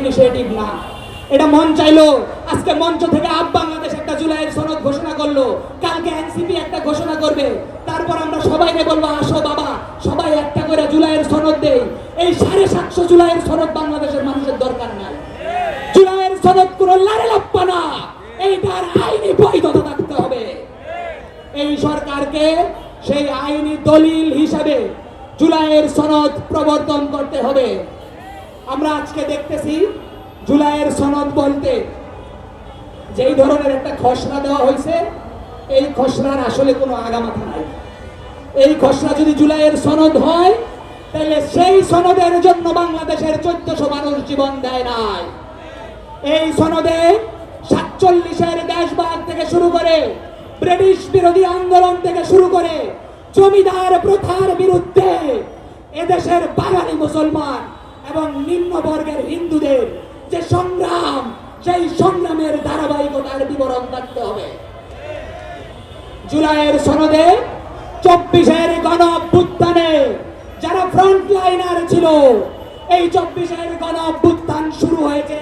Initiative না। এটা মন চাইলো, আজকে মঞ্চ থেকে আপ বাংলাদেশ একটা জুলাইয়ের সনদ ঘোষণা করলো, কালকে এনসিপি একটা ঘোষণা করবে, তারপর আমরা সবাইকে বলবো আসো বাবা সবাই একটা করে জুলাইয়ের সনদ দেই। এই 750 জুলাইয়ের সনদ বাংলাদেশের মানুষের দরকার নাই। জুলাইয়ের সনদ কোনো লারে লাপ্পা না, এইটার আইনি বৈধতা থাকতে হবে। এই সরকারকে সেই আইনি দলিল হিসাবে জুলাইয়ের সনদ প্রবর্তন করতে হবে। আমরা আজকে দেখতেছি জুলাইয়ের সনদ বলতে যেই ধরনের একটা খসড়া দেওয়া হয়েছে, এই খসড়ার আসলে কোনো আগামাথা নাই। এই খসড়া যদি জুলাইয়ের সনদ হয় তাহলে সেই সনদের জন্য বাংলাদেশের 1400 মানুষ জীবন দেয় নাই। এই সনদে 47-এর দেশভাগ থেকে শুরু করে ব্রিটিশ বিরোধী আন্দোলন থেকে শুরু করে জমিদার প্রথার বিরুদ্ধে এদেশের বাঙালি মুসলমান এবং নিম্নবর্গের হিন্দুদের যে সংগ্রাম, সেই সংগ্রামের ধারাবাহিকতার বিবরণ থাকতে হবে। জুলাইয়ের সনদে 24-এর গণ অভ্যুত্থানে যারা ফ্রন্ট লাইনার ছিল, এই 24-এর গণ অভ্যুত্থান শুরু হয়েছে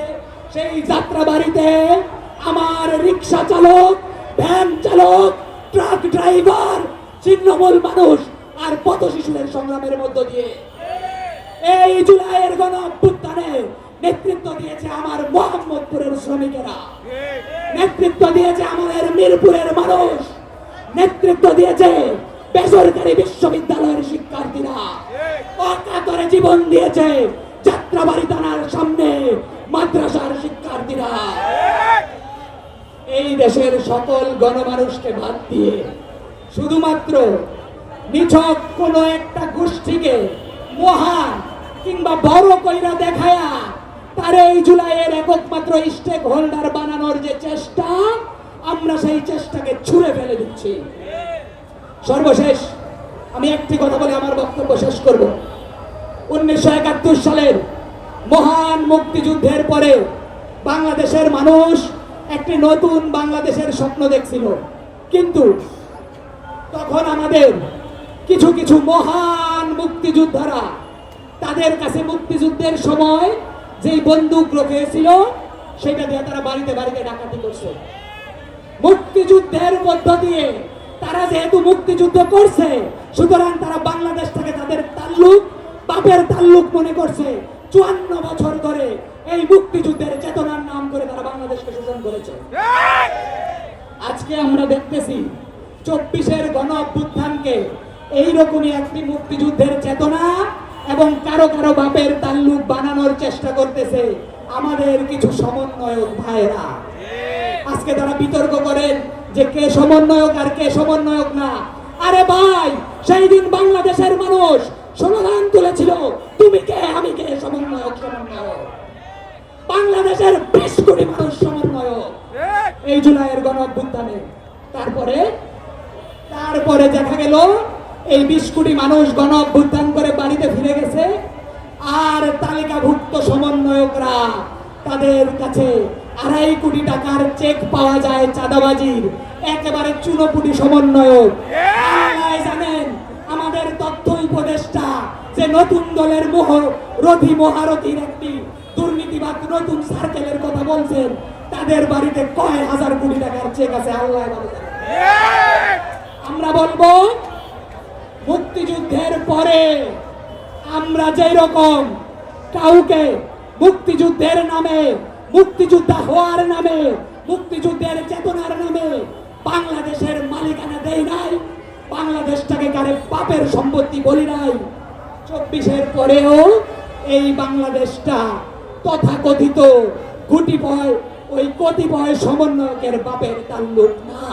সেই যাত্রাবাড়িতে আমার রিক্সা চালক, ভ্যান চালক, ট্রাক ড্রাইভার, ছিন্নমূল মানুষ আর পথ শিশুদের সংগ্রামের মধ্য দিয়ে। এই জুলাইয়ের গণ অভ্যুত্থানে নেতৃত্ব দিয়েছে আমার মোহাম্মদপুরের শ্রমিকেরা, নেতৃত্ব দিয়েছে আমাদের মিরপুরের মানুষ, নেতৃত্ব দিয়েছে বেসরকারি বিশ্ববিদ্যালয়ের শিক্ষার্থীরা, অকাতরে জীবন দিয়েছে যাত্রাবাড়ি থানার সামনে মাদ্রাসার শিক্ষার্থীরা। এই দেশের সকল গণমানুষকে বাদ দিয়ে শুধুমাত্র নিছক কোন একটা গোষ্ঠীকে মহান কিংবা বড় কইরা দেখায়া তার এই জুলাইয়ের একমাত্র স্টেক হোল্ডার বানানোর যে চেষ্টা, আমরা সেই চেষ্টাকে ছুঁড়ে ফেলে দিচ্ছি। সর্বশেষ আমি একটি কথা বলে আমার বক্তব্য শেষ করব। 1971 সালের মহান মুক্তিযুদ্ধের পরে বাংলাদেশের মানুষ একটি নতুন বাংলাদেশের স্বপ্ন দেখছিল, কিন্তু তখন আমাদের কিছু কিছু মহান মুক্তিযোদ্ধারা তাদের কাছে মুক্তিযুদ্ধের সময় যেই বন্দুক রেখেছিল সেটা দিয়ে তারা বাড়িতে বাড়িতে ডাকাতি করছে। মুক্তিযুদ্ধের মধ্য দিয়ে তারা যেহেতু মুক্তিযুদ্ধ করছে, সুতরাং তারা বাংলাদেশটাকে তাদের তাল্লুক, বাপের তাল্লুক মনে করছে। 54 বছর ধরে এই মুক্তিযুদ্ধের চেতনার নাম করে তারা বাংলাদেশকে শোষণ করেছে। আজকে আমরা দেখতেছি 24-এর গণ অভ্যুত্থানকে এইরকমই একটি মুক্তিযুদ্ধের চেতনা এবং কারো কারো বাপের তাল্লুক বানানোর চেষ্টা করতেছে আমাদের কিছু সমন্বয়ক ভাইরা। আজকে তারা বিতর্ক করেন যে কে সমন্বয়ক আর কে সমন্বয়ক না। আরে ভাই, সেই দিন বাংলাদেশের মানুষ স্লোগান তুলেছিল তুমি কে আমি কে, সমন্বয়ক সমন্বয়ক। বাংলাদেশের 20 কোটি মানুষ সমন্বয়ক এই জুলাইয়ের গণ অভ্যুত্থানে। তারপরে দেখা গেল এই 20 কোটি মানুষ গণ অভ্যুত্থান করে বাড়িতে ফিরে গেছে, আর তালিকাভুক্ত সমন্বয়করা তাদের কাছে 2.5 কোটি টাকার চেক পাওয়া যায় চাঁদাবাজির, একেবারে চুনোপুটি সমন্বয়ক। আল্লাহ জানেন আমাদের তথ্য উপদেষ্টা যে নতুন দলের রথী মহারথীর একটি দুর্নীতিবাদ নতুন সার্কেলের কথা বলছেন, তাদের বাড়িতে কয় হাজার কোটি টাকার চেক আছে আল্লাহ ভালো জানেন। আমরা বলবো মুক্তিযুদ্ধের পরে আমরা যেই রকম কাউকে মুক্তিযুদ্ধের নামে, মুক্তিযোদ্ধা হওয়ার নামে, মুক্তিযুদ্ধের চেতনার নামে বাংলাদেশের মালিকানা দেই নাই, বাংলাদেশটাকে কারে পাপের সম্পত্তি বলি নাই, 24-এর পরেও এই বাংলাদেশটা তথাকথিত গুটিপয় ওই কতিপয় সমন্বয়কের বাপের তাল্লুক না।